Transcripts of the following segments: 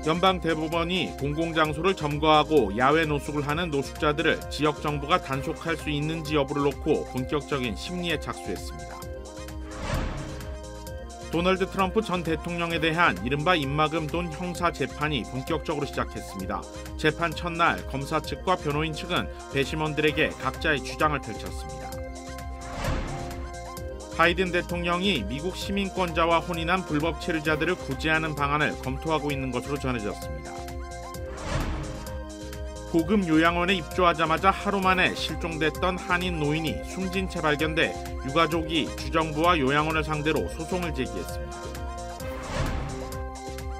연방 대법원이 공공장소를 점거하고 야외 노숙을 하는 노숙자들을 지역 정부가 단속할 수 있는지 여부를 놓고 본격적인 심리에 착수했습니다. 도널드 트럼프 전 대통령에 대한 이른바 입막음돈 형사 재판이 본격적으로 시작했습니다. 재판 첫날 검사 측과 변호인 측은 배심원들에게 각자의 주장을 펼쳤습니다. 바이든 대통령이 미국 시민권자와 혼인한 불법 체류자들을 구제하는 방안을 검토하고 있는 것으로 전해졌습니다. 고급 요양원에 입주하자마자 하루 만에 실종됐던 한인 노인이 숨진 채 발견돼 유가족이 주정부와 요양원을 상대로 소송을 제기했습니다.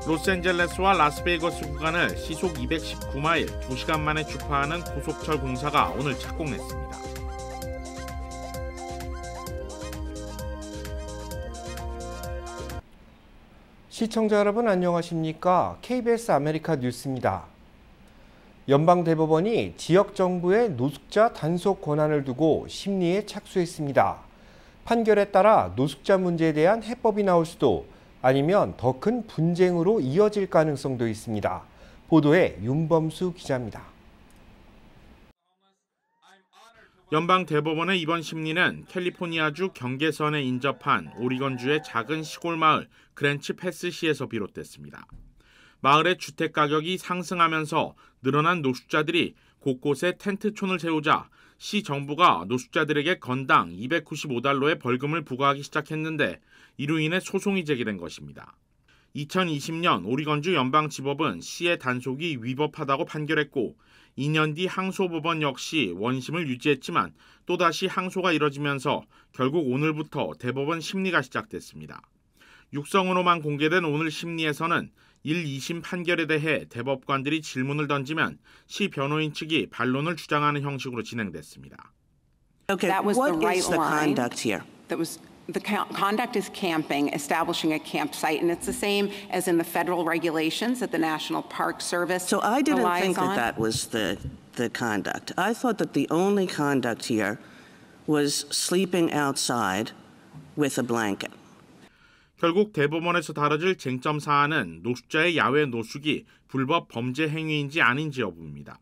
로스앤젤레스와 라스베이거스 구간을 시속 219마일 2시간 만에 주파하는 고속철 공사가 오늘 착공했습니다. 시청자 여러분 안녕하십니까? KBS 아메리카 뉴스입니다. 연방대법원이 지역정부의 노숙자 단속 권한을 두고 심리에 착수했습니다. 판결에 따라 노숙자 문제에 대한 해법이 나올 수도 아니면 더 큰 분쟁으로 이어질 가능성도 있습니다. 보도에 윤범수 기자입니다. 연방 대법원의 이번 심리는 캘리포니아주 경계선에 인접한 오리건주의 작은 시골 마을 그랜치 패스시에서 비롯됐습니다. 마을의 주택 가격이 상승하면서 늘어난 노숙자들이 곳곳에 텐트촌을 세우자 시 정부가 노숙자들에게 건당 295달러의 벌금을 부과하기 시작했는데 이로 인해 소송이 제기된 것입니다. 2020년 오리건주 연방지법은 시의 단속이 위법하다고 판결했고 2년 뒤 항소법원 역시 원심을 유지했지만 또다시 항소가 이뤄지면서 결국 오늘부터 대법원 심리가 시작됐습니다. 육성으로만 공개된 오늘 심리에서는 1, 2심 판결에 대해 대법관들이 질문을 던지면 시 변호인 측이 반론을 주장하는 형식으로 진행됐습니다. Okay, what is the conduct here? The conduct is camping, establishing a campsite, and it's the same as in the federal regulations that the National Park Service relies on. So I didn't think that was the conduct. I thought that the only conduct here was sleeping outside with a blanket. 결국 대법원에서 다뤄질 쟁점 사안은 노숙자의 야외 노숙이 불법 범죄 행위인지 아닌지 여부입니다.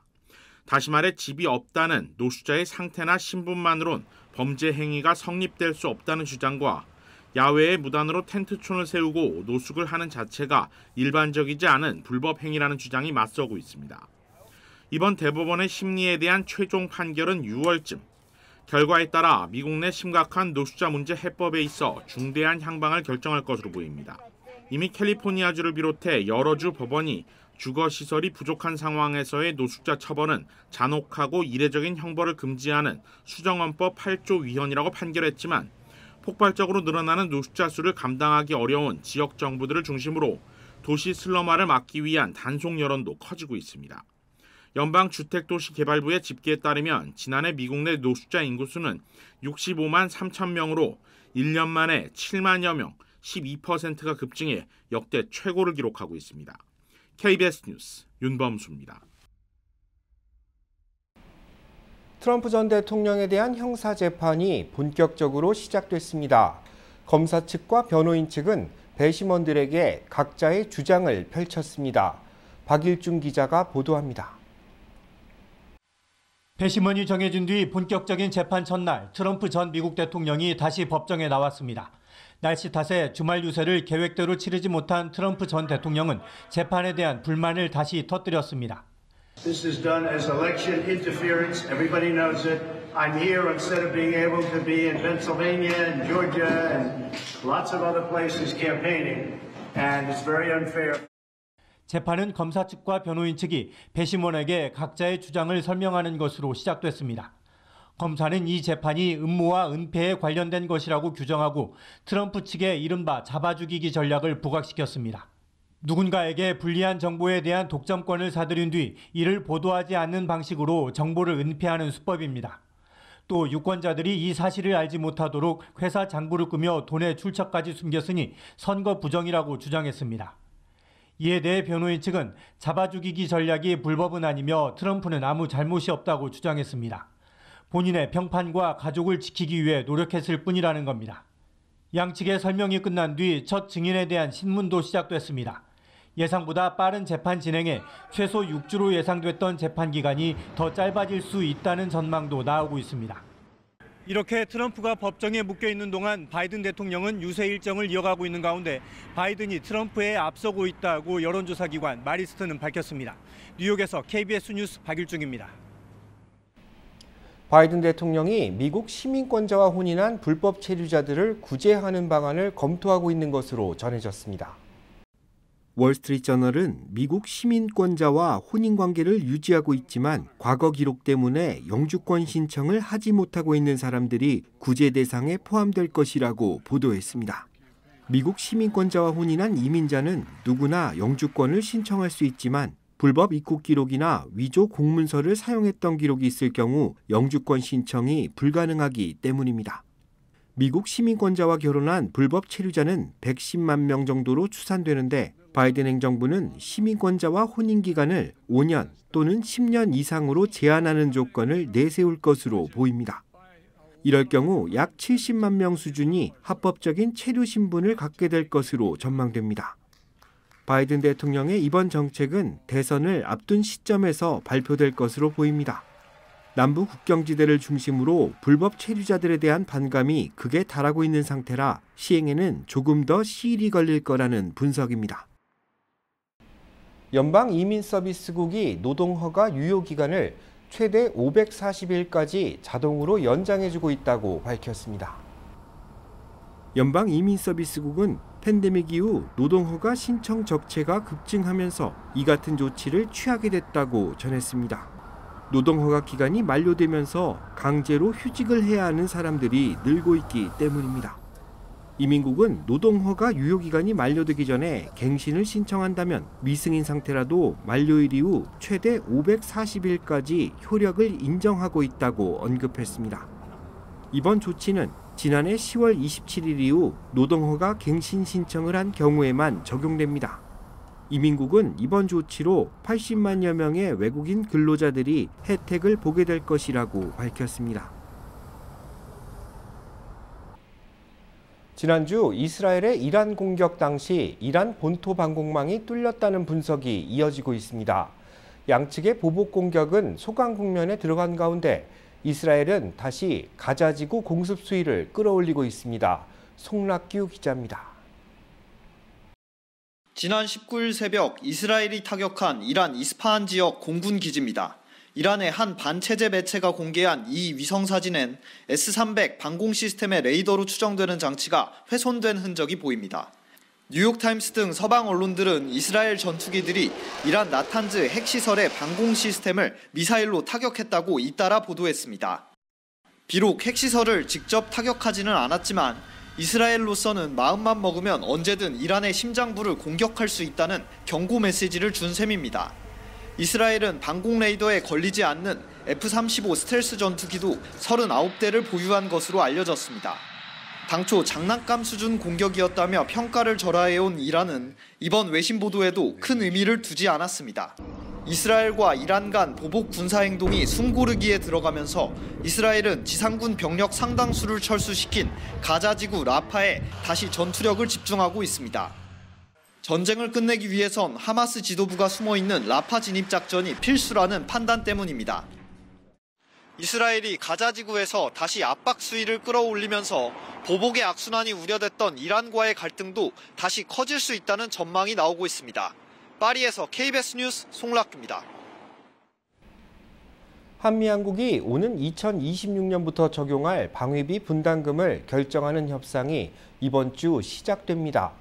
다시 말해 집이 없다는 노숙자의 상태나 신분만으론 범죄 행위가 성립될 수 없다는 주장과 야외에 무단으로 텐트촌을 세우고 노숙을 하는 자체가 일반적이지 않은 불법 행위라는 주장이 맞서고 있습니다. 이번 대법원의 심리에 대한 최종 판결은 6월쯤. 결과에 따라 미국 내 심각한 노숙자 문제 해법에 있어 중대한 향방을 결정할 것으로 보입니다. 이미 캘리포니아주를 비롯해 여러 주 법원이 주거시설이 부족한 상황에서의 노숙자 처벌은 잔혹하고 이례적인 형벌을 금지하는 수정헌법 8조 위헌이라고 판결했지만 폭발적으로 늘어나는 노숙자 수를 감당하기 어려운 지역 정부들을 중심으로 도시 슬럼화를 막기 위한 단속 여론도 커지고 있습니다. 연방주택도시개발부의 집계에 따르면 지난해 미국 내 노숙자 인구수는 65만 3천 명으로 1년 만에 7만여 명, 12%가 급증해 역대 최고를 기록하고 있습니다. KBS 뉴스 윤범수입니다. 트럼프 전 대통령에 대한 형사재판이 본격적으로 시작됐습니다. 검사 측과 변호인 측은 배심원들에게 각자의 주장을 펼쳤습니다. 박일중 기자가 보도합니다. 배심원이 정해진 뒤 본격적인 재판 첫날 트럼프 전 미국 대통령이 다시 법정에 나왔습니다. 날씨 탓에 주말 유세를 계획대로 치르지 못한 트럼프 전 대통령은 재판에 대한 불만을 다시 터뜨렸습니다. This is done as election interference. Everybody knows it. I'm here instead of being able to be in Pennsylvania and Georgia and lots of other places campaigning. And it's very unfair. 재판은 검사 측과 변호인 측이 배심원에게 각자의 주장을 설명하는 것으로 시작됐습니다. 검사는 이 재판이 음모와 은폐에 관련된 것이라고 규정하고 트럼프 측의 이른바 잡아죽이기 전략을 부각시켰습니다. 누군가에게 불리한 정보에 대한 독점권을 사들인 뒤 이를 보도하지 않는 방식으로 정보를 은폐하는 수법입니다. 또 유권자들이 이 사실을 알지 못하도록 회사 장부를 꾸며 돈의 출처까지 숨겼으니 선거 부정이라고 주장했습니다. 이에 대해 변호인 측은 잡아죽이기 전략이 불법은 아니며 트럼프는 아무 잘못이 없다고 주장했습니다. 본인의 평판과 가족을 지키기 위해 노력했을 뿐이라는 겁니다. 양측의 설명이 끝난 뒤 첫 증인에 대한 신문도 시작됐습니다. 예상보다 빠른 재판 진행에 최소 6주로 예상됐던 재판 기간이 더 짧아질 수 있다는 전망도 나오고 있습니다. 이렇게 트럼프가 법정에 묶여 있는 동안 바이든 대통령은 유세 일정을 이어가고 있는 가운데 바이든이 트럼프에 앞서고 있다고 여론조사 기관 마리스트는 밝혔습니다. 뉴욕에서 KBS 뉴스 박일중입니다. 바이든 대통령이 미국 시민권자와 혼인한 불법 체류자들을 구제하는 방안을 검토하고 있는 것으로 전해졌습니다. 월스트리트저널은 미국 시민권자와 혼인관계를 유지하고 있지만 과거 기록 때문에 영주권 신청을 하지 못하고 있는 사람들이 구제 대상에 포함될 것이라고 보도했습니다. 미국 시민권자와 혼인한 이민자는 누구나 영주권을 신청할 수 있지만 불법 입국 기록이나 위조 공문서를 사용했던 기록이 있을 경우 영주권 신청이 불가능하기 때문입니다. 미국 시민권자와 결혼한 불법 체류자는 110만 명 정도로 추산되는데 바이든 행정부는 시민권자와 혼인 기간을 5년 또는 10년 이상으로 제한하는 조건을 내세울 것으로 보입니다. 이럴 경우 약 70만 명 수준이 합법적인 체류 신분을 갖게 될 것으로 전망됩니다. 바이든 대통령의 이번 정책은 대선을 앞둔 시점에서 발표될 것으로 보입니다. 남부 국경지대를 중심으로 불법 체류자들에 대한 반감이 극에 달하고 있는 상태라 시행에는 조금 더 시일이 걸릴 거라는 분석입니다. 연방이민서비스국이 노동허가 유효기간을 최대 540일까지 자동으로 연장해주고 있다고 밝혔습니다. 연방이민서비스국은 팬데믹 이후 노동허가 신청 적체가 급증하면서 이 같은 조치를 취하게 됐다고 전했습니다. 노동허가 기간이 만료되면서 강제로 휴직을 해야 하는 사람들이 늘고 있기 때문입니다. 이민국은 노동허가 유효기간이 만료되기 전에 갱신을 신청한다면 미승인 상태라도 만료일 이후 최대 540일까지 효력을 인정하고 있다고 언급했습니다. 이번 조치는 지난해 10월 27일 이후 노동허가 갱신 신청을 한 경우에만 적용됩니다. 이민국은 이번 조치로 80만여 명의 외국인 근로자들이 혜택을 보게 될 것이라고 밝혔습니다. 지난주 이스라엘의 이란 공격 당시 이란 본토 방공망이 뚫렸다는 분석이 이어지고 있습니다. 양측의 보복 공격은 소강 국면에 들어간 가운데 이스라엘은 다시 가자지구 공습 수위를 끌어올리고 있습니다. 송락규 기자입니다. 지난 19일 새벽 이스라엘이 타격한 이란 이스파한 지역 공군 기지입니다. 이란의 한 반체제 매체가 공개한 이 위성사진엔 S-300 방공 시스템의 레이더로 추정되는 장치가 훼손된 흔적이 보입니다. 뉴욕타임스 등 서방 언론들은 이스라엘 전투기들이 이란 나탄즈 핵시설의 방공 시스템을 미사일로 타격했다고 잇따라 보도했습니다. 비록 핵시설을 직접 타격하지는 않았지만 이스라엘로서는 마음만 먹으면 언제든 이란의 심장부를 공격할 수 있다는 경고 메시지를 준 셈입니다. 이스라엘은 방공 레이더에 걸리지 않는 F-35 스텔스 전투기도 39대를 보유한 것으로 알려졌습니다. 당초 장난감 수준 공격이었다며 평가를 절하해온 이란은 이번 외신 보도에도 큰 의미를 두지 않았습니다. 이스라엘과 이란 간 보복 군사행동이 숨고르기에 들어가면서 이스라엘은 지상군 병력 상당수를 철수시킨 가자지구 라파에 다시 전투력을 집중하고 있습니다. 전쟁을 끝내기 위해선 하마스 지도부가 숨어있는 라파 진입작전이 필수라는 판단 때문입니다. 이스라엘이 가자지구에서 다시 압박 수위를 끌어올리면서 보복의 악순환이 우려됐던 이란과의 갈등도 다시 커질 수 있다는 전망이 나오고 있습니다. 파리에서 KBS 뉴스 송락규입니다. 한미양국이 오는 2026년부터 적용할 방위비 분담금을 결정하는 협상이 이번 주 시작됩니다.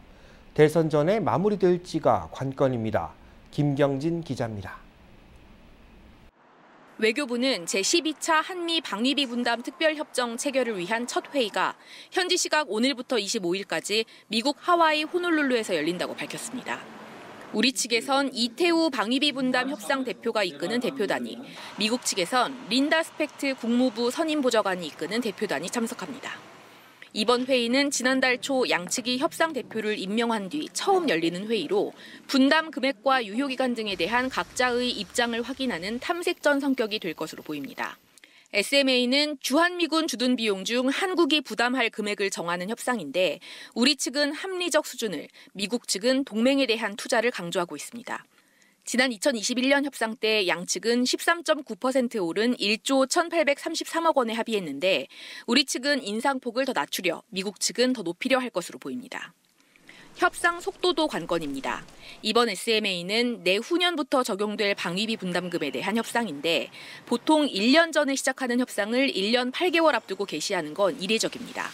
대선 전에 마무리될지가 관건입니다. 김경진 기자입니다. 외교부는 제12차 한미 방위비 분담 특별협정 체결을 위한 첫 회의가 현지 시각 오늘부터 25일까지 미국 하와이 호놀룰루에서 열린다고 밝혔습니다. 우리 측에선 이태우 방위비 분담 협상 대표가 이끄는 대표단이, 미국 측에선 린다 스펙트 국무부 선임보좌관이 이끄는 대표단이 참석합니다. 이번 회의는 지난달 초 양측이 협상 대표를 임명한 뒤 처음 열리는 회의로 분담 금액과 유효기간 등에 대한 각자의 입장을 확인하는 탐색전 성격이 될 것으로 보입니다. SMA는 주한미군 주둔 비용 중 한국이 부담할 금액을 정하는 협상인데 우리 측은 합리적 수준을, 미국 측은 동맹에 대한 투자를 강조하고 있습니다. 지난 2021년 협상 때 양측은 13.9% 오른 1조 1,833억 원에 합의했는데 우리 측은 인상폭을 더 낮추려 미국 측은 더 높이려 할 것으로 보입니다. 협상 속도도 관건입니다. 이번 SMA는 내후년부터 적용될 방위비 분담금에 대한 협상인데 보통 1년 전에 시작하는 협상을 1년 8개월 앞두고 개시하는 건 이례적입니다.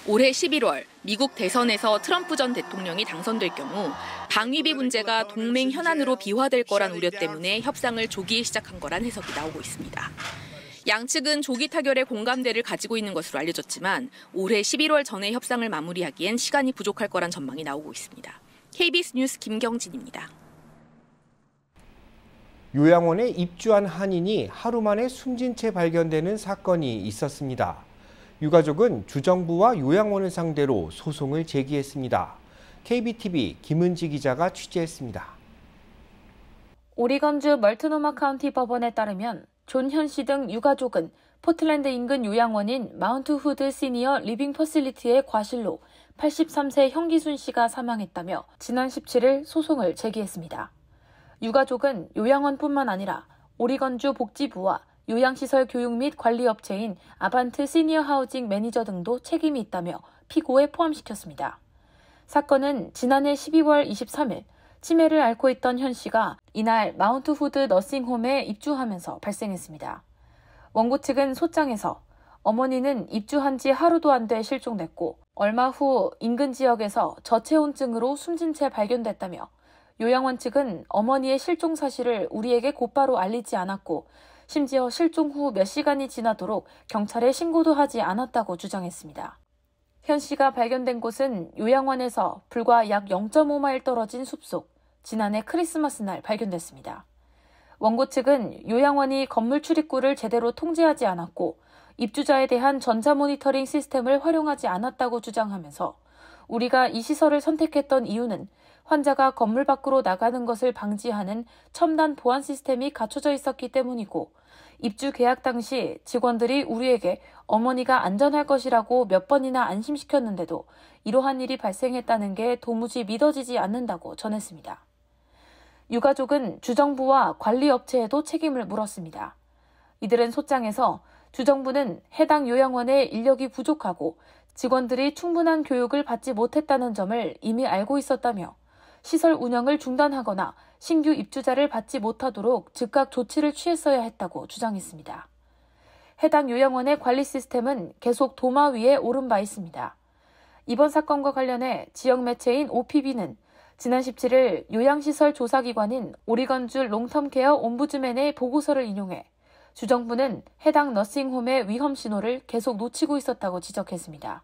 올해 11월 미국 대선에서 트럼프 전 대통령이 당선될 경우 방위비 문제가 동맹 현안으로 비화될 거란 우려 때문에 협상을 조기에 시작한 거란 해석이 나오고 있습니다. 양측은 조기 타결에 공감대를 가지고 있는 것으로 알려졌지만 올해 11월 전에 협상을 마무리하기엔 시간이 부족할 거란 전망이 나오고 있습니다. KBS 뉴스 김경진입니다. 요양원에 입주한 한인이 하루 만에 숨진 채 발견되는 사건이 있었습니다. 유가족은 주정부와 요양원을 상대로 소송을 제기했습니다. KBTV 김은지 기자가 취재했습니다. 오리건주 멀티노마 카운티 법원에 따르면 존현 씨 등 유가족은 포틀랜드 인근 요양원인 마운트 후드 시니어 리빙 퍼실리티의 과실로 83세 형기순 씨가 사망했다며 지난 17일 소송을 제기했습니다. 유가족은 요양원뿐만 아니라 오리건주 복지부와 요양시설 교육 및 관리업체인 아반트 시니어 하우징 매니저 등도 책임이 있다며 피고에 포함시켰습니다. 사건은 지난해 12월 23일 치매를 앓고 있던 현 씨가 이날 마운트 후드 너싱홈에 입주하면서 발생했습니다. 원고 측은 소장에서 어머니는 입주한 지 하루도 안 돼 실종됐고 얼마 후 인근 지역에서 저체온증으로 숨진 채 발견됐다며 요양원 측은 어머니의 실종 사실을 우리에게 곧바로 알리지 않았고 심지어 실종 후 몇 시간이 지나도록 경찰에 신고도 하지 않았다고 주장했습니다. 현 씨가 발견된 곳은 요양원에서 불과 약 0.5마일 떨어진 숲속, 지난해 크리스마스 날 발견됐습니다. 원고 측은 요양원이 건물 출입구를 제대로 통제하지 않았고 입주자에 대한 전자모니터링 시스템을 활용하지 않았다고 주장하면서 우리가 이 시설을 선택했던 이유는 환자가 건물 밖으로 나가는 것을 방지하는 첨단 보안 시스템이 갖춰져 있었기 때문이고 입주 계약 당시 직원들이 우리에게 어머니가 안전할 것이라고 몇 번이나 안심시켰는데도 이러한 일이 발생했다는 게 도무지 믿어지지 않는다고 전했습니다. 유가족은 주정부와 관리업체에도 책임을 물었습니다. 이들은 소장에서 주정부는 해당 요양원의 인력이 부족하고 직원들이 충분한 교육을 받지 못했다는 점을 이미 알고 있었다며 시설 운영을 중단하거나 신규 입주자를 받지 못하도록 즉각 조치를 취했어야 했다고 주장했습니다. 해당 요양원의 관리 시스템은 계속 도마 위에 오른 바 있습니다. 이번 사건과 관련해 지역 매체인 OPB는 지난 17일 요양시설 조사기관인 오리건주 롱텀케어 옴부즈맨의 보고서를 인용해 주정부는 해당 너싱홈의 위험 신호를 계속 놓치고 있었다고 지적했습니다.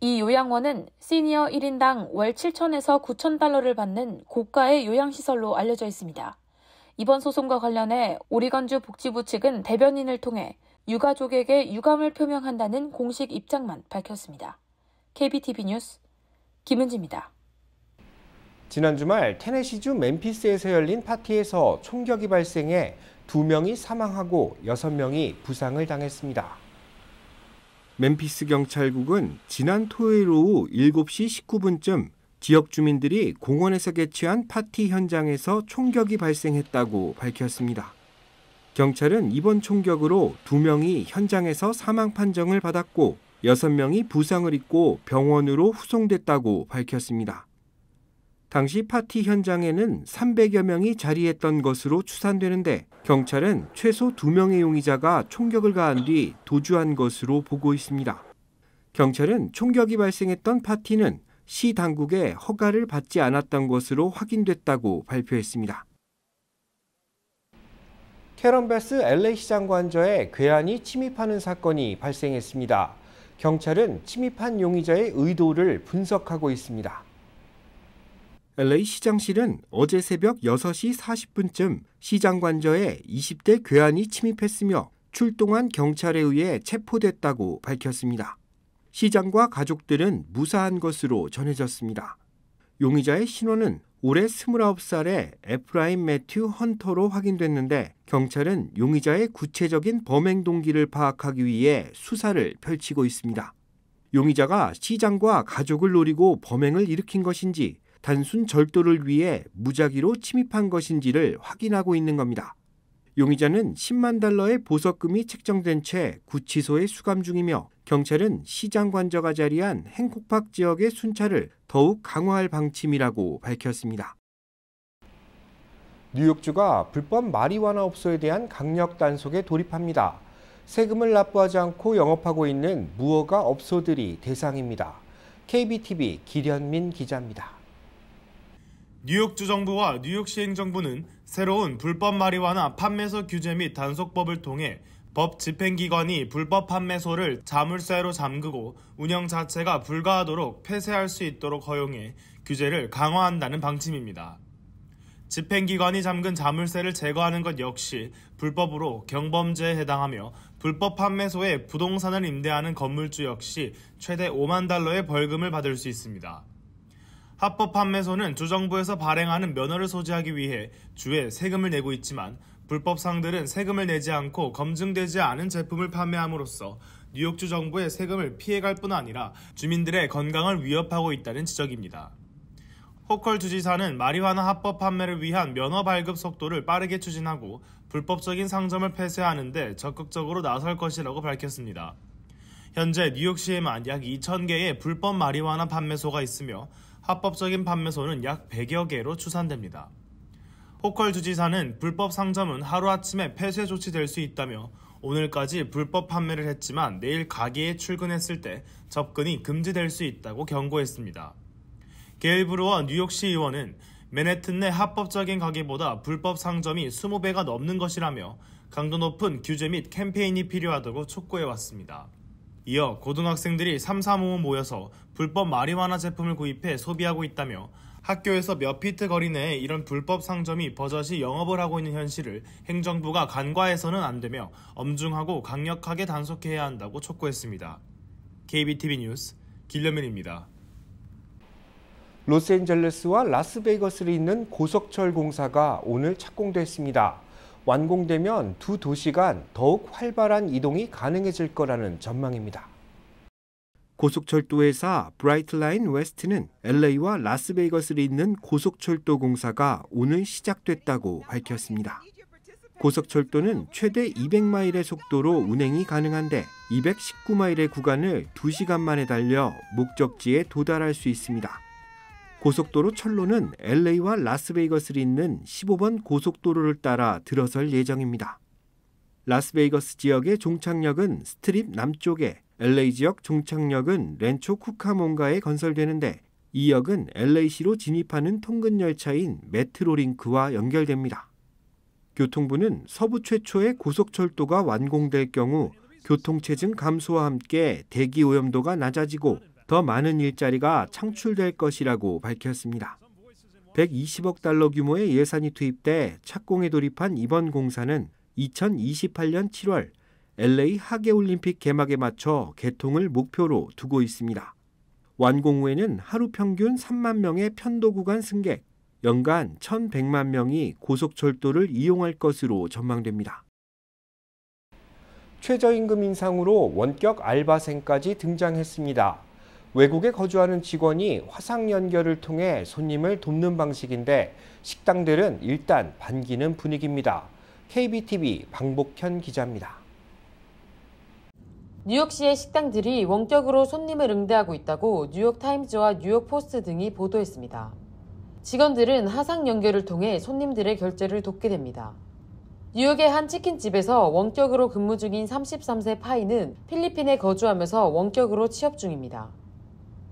이 요양원은 시니어 1인당 월 7,000에서 9,000달러를 받는 고가의 요양시설로 알려져 있습니다. 이번 소송과 관련해 오리건주 복지부 측은 대변인을 통해 유가족에게 유감을 표명한다는 공식 입장만 밝혔습니다. KBTV 뉴스 김은지입니다. 지난 주말 테네시주 멤피스에서 열린 파티에서 총격이 발생해 2명이 사망하고 6명이 부상을 당했습니다. 멤피스 경찰국은 지난 토요일 오후 7시 19분쯤 지역 주민들이 공원에서 개최한 파티 현장에서 총격이 발생했다고 밝혔습니다. 경찰은 이번 총격으로 2명이 현장에서 사망 판정을 받았고 6명이 부상을 입고 병원으로 후송됐다고 밝혔습니다. 당시 파티 현장에는 300여 명이 자리했던 것으로 추산되는데 경찰은 최소 2명의 용의자가 총격을 가한 뒤 도주한 것으로 보고 있습니다. 경찰은 총격이 발생했던 파티는 시 당국의 허가를 받지 않았던 것으로 확인됐다고 발표했습니다. 캐런 베스 LA 시장 관저에 괴한이 침입하는 사건이 발생했습니다. 경찰은 침입한 용의자의 의도를 분석하고 있습니다. LA 시장실은 어제 새벽 6시 40분쯤 시장 관저에 20대 괴한이 침입했으며 출동한 경찰에 의해 체포됐다고 밝혔습니다. 시장과 가족들은 무사한 것으로 전해졌습니다. 용의자의 신원은 올해 29살의 에프라임 매튜 헌터로 확인됐는데 경찰은 용의자의 구체적인 범행 동기를 파악하기 위해 수사를 펼치고 있습니다. 용의자가 시장과 가족을 노리고 범행을 일으킨 것인지 단순 절도를 위해 무작위로 침입한 것인지를 확인하고 있는 겁니다. 용의자는 10만 달러의 보석금이 책정된 채 구치소에 수감 중이며 경찰은 시장 관저가 자리한 행콕팍 지역의 순찰을 더욱 강화할 방침이라고 밝혔습니다. 뉴욕주가 불법 마리화나 업소에 대한 강력 단속에 돌입합니다. 세금을 납부하지 않고 영업하고 있는 무허가 업소들이 대상입니다. KBTV 기련민 기자입니다. 뉴욕주 정부와 뉴욕시 행정부는 새로운 불법 마리화나 판매소 규제 및 단속법을 통해 법 집행기관이 불법 판매소를 자물쇠로 잠그고 운영 자체가 불가하도록 폐쇄할 수 있도록 허용해 규제를 강화한다는 방침입니다. 집행기관이 잠근 자물쇠를 제거하는 것 역시 불법으로 경범죄에 해당하며 불법 판매소에 부동산을 임대하는 건물주 역시 최대 5만 달러의 벌금을 받을 수 있습니다. 합법 판매소는 주정부에서 발행하는 면허를 소지하기 위해 주에 세금을 내고 있지만 불법 상들은 세금을 내지 않고 검증되지 않은 제품을 판매함으로써 뉴욕주 정부의 세금을 피해갈 뿐 아니라 주민들의 건강을 위협하고 있다는 지적입니다. 호컬 주지사는 마리화나 합법 판매를 위한 면허 발급 속도를 빠르게 추진하고 불법적인 상점을 폐쇄하는 데 적극적으로 나설 것이라고 밝혔습니다. 현재 뉴욕시에만 약 2,000개의 불법 마리화나 판매소가 있으며 합법적인 판매소는 약 100여 개로 추산됩니다. 호컬 주지사는 불법 상점은 하루아침에 폐쇄 조치될 수 있다며 오늘까지 불법 판매를 했지만 내일 가게에 출근했을 때 접근이 금지될 수 있다고 경고했습니다. 게일 브루어 뉴욕시 의원은 맨해튼 내 합법적인 가게보다 불법 상점이 20배가 넘는 것이라며 강도 높은 규제 및 캠페인이 필요하다고 촉구해왔습니다. 이어 고등학생들이 335 모여서 불법 마리화나 제품을 구입해 소비하고 있다며 학교에서 몇 피트 거리 내에 이런 불법 상점이 버젓이 영업을 하고 있는 현실을 행정부가 간과해서는 안 되며 엄중하고 강력하게 단속해야 한다고 촉구했습니다. KBTV 뉴스 길련민입니다. 로스앤젤레스와 라스베이거스를 잇는 고속철 공사가 오늘 착공됐습니다. 완공되면 두 도시 간 더욱 활발한 이동이 가능해질 거라는 전망입니다. 고속철도 회사 브라이트라인 웨스트는 LA와 라스베이거스를 잇는 고속철도 공사가 오늘 시작됐다고 밝혔습니다. 고속철도는 최대 200마일의 속도로 운행이 가능한데 219마일의 구간을 2시간 만에 달려 목적지에 도달할 수 있습니다. 고속도로 철로는 LA와 라스베이거스를 잇는 15번 고속도로를 따라 들어설 예정입니다. 라스베이거스 지역의 종착역은 스트립 남쪽에, LA 지역 종착역은 렌초 쿠카몬가에 건설되는데 이 역은 LA시로 진입하는 통근 열차인 메트로링크와 연결됩니다. 교통부는 서부 최초의 고속철도가 완공될 경우 교통체증 감소와 함께 대기 오염도가 낮아지고 더 많은 일자리가 창출될 것이라고 밝혔습니다. 120억 달러 규모의 예산이 투입돼 착공에 돌입한 이번 공사는 2028년 7월 LA 하계올림픽 개막에 맞춰 개통을 목표로 두고 있습니다. 완공 후에는 하루 평균 3만 명의 편도 구간 승객, 연간 1,100만 명이 고속철도를 이용할 것으로 전망됩니다. 최저임금 인상으로 원격 알바생까지 등장했습니다. 외국에 거주하는 직원이 화상 연결을 통해 손님을 돕는 방식인데 식당들은 일단 반기는 분위기입니다. KBTV 방복현 기자입니다. 뉴욕시의 식당들이 원격으로 손님을 응대하고 있다고 뉴욕타임즈와 뉴욕포스트 등이 보도했습니다. 직원들은 화상 연결을 통해 손님들의 결제를 돕게 됩니다. 뉴욕의 한 치킨집에서 원격으로 근무 중인 33세 파이는 필리핀에 거주하면서 원격으로 취업 중입니다.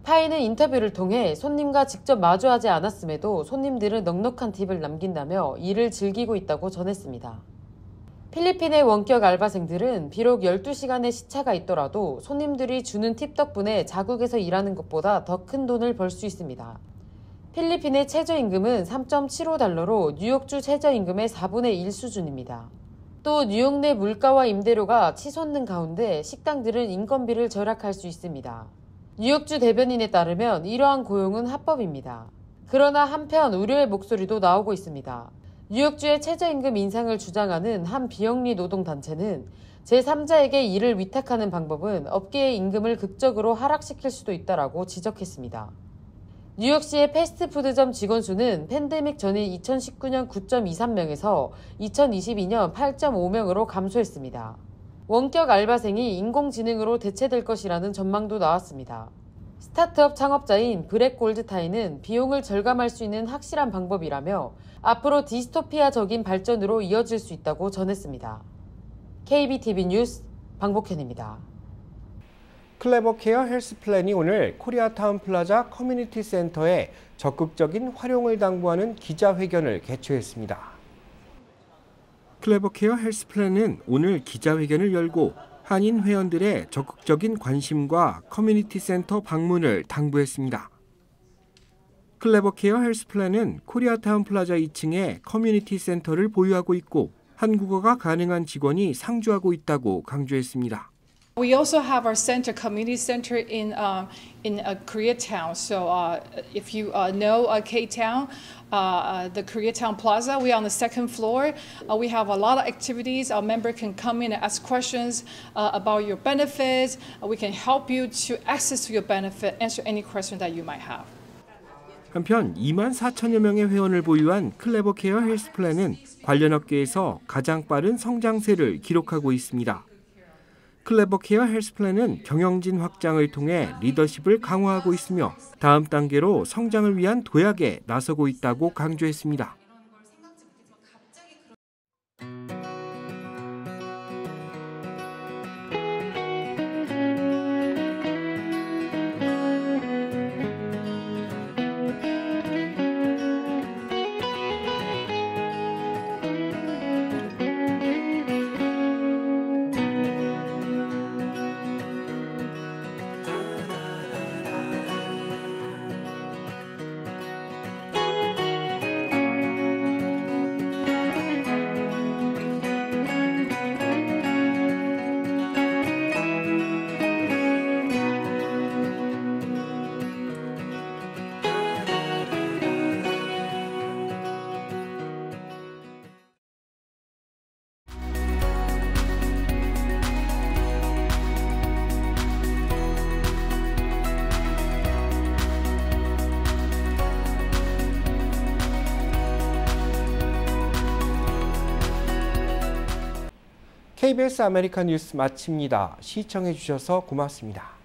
파이는 인터뷰를 통해 손님과 직접 마주하지 않았음에도 손님들은 넉넉한 팁을 남긴다며 일을 즐기고 있다고 전했습니다. 필리핀의 원격 알바생들은 비록 12시간의 시차가 있더라도 손님들이 주는 팁 덕분에 자국에서 일하는 것보다 더 큰 돈을 벌 수 있습니다. 필리핀의 최저임금은 3.75달러로 뉴욕주 최저임금의 4분의 1 수준입니다. 또 뉴욕 내 물가와 임대료가 치솟는 가운데 식당들은 인건비를 절약할 수 있습니다. 뉴욕주 대변인에 따르면 이러한 고용은 합법입니다. 그러나 한편 우려의 목소리도 나오고 있습니다. 뉴욕주의 최저임금 인상을 주장하는 한 비영리 노동단체는 제3자에게 일을 위탁하는 방법은 업계의 임금을 극적으로 하락시킬 수도 있다라고 지적했습니다. 뉴욕시의 패스트푸드점 직원 수는 팬데믹 전인 2019년 9.23명에서 2022년 8.5명으로 감소했습니다. 원격 알바생이 인공지능으로 대체될 것이라는 전망도 나왔습니다. 스타트업 창업자인 브렉 골드타인은 비용을 절감할 수 있는 확실한 방법이라며 앞으로 디스토피아적인 발전으로 이어질 수 있다고 전했습니다. KBTV 뉴스 방복현입니다. 클레버케어 헬스플랜이 오늘 코리아타운 플라자 커뮤니티 센터에 적극적인 활용을 당부하는 기자회견을 개최했습니다. 클레버케어 헬스플랜은 오늘 기자회견을 열고 한인 회원들의 적극적인 관심과 커뮤니티 센터 방문을 당부했습니다. 클레버케어 헬스플랜은 코리아타운 플라자 2층에 커뮤니티 센터를 보유하고 있고 한국어가 가능한 직원이 상주하고 있다고 강조했습니다. We also have our center, community center in Koreatown. So if you know K-Town, the Koreatown Plaza, we are on the second floor. We have a lot of activities. Our member can come in and ask questions about your benefits. We can help you to access to your benefit, answer any question that you might have. 한편 2만 4천여 명의 회원을 보유한 클레버케어 헬스플랜은 관련 업계에서 가장 빠른 성장세를 기록하고 있습니다. 클레버케어 헬스플랜은 경영진 확장을 통해 리더십을 강화하고 있으며 다음 단계로 성장을 위한 도약에 나서고 있다고 강조했습니다. KBS 아메리칸 뉴스 마칩니다. 시청해 주셔서 고맙습니다.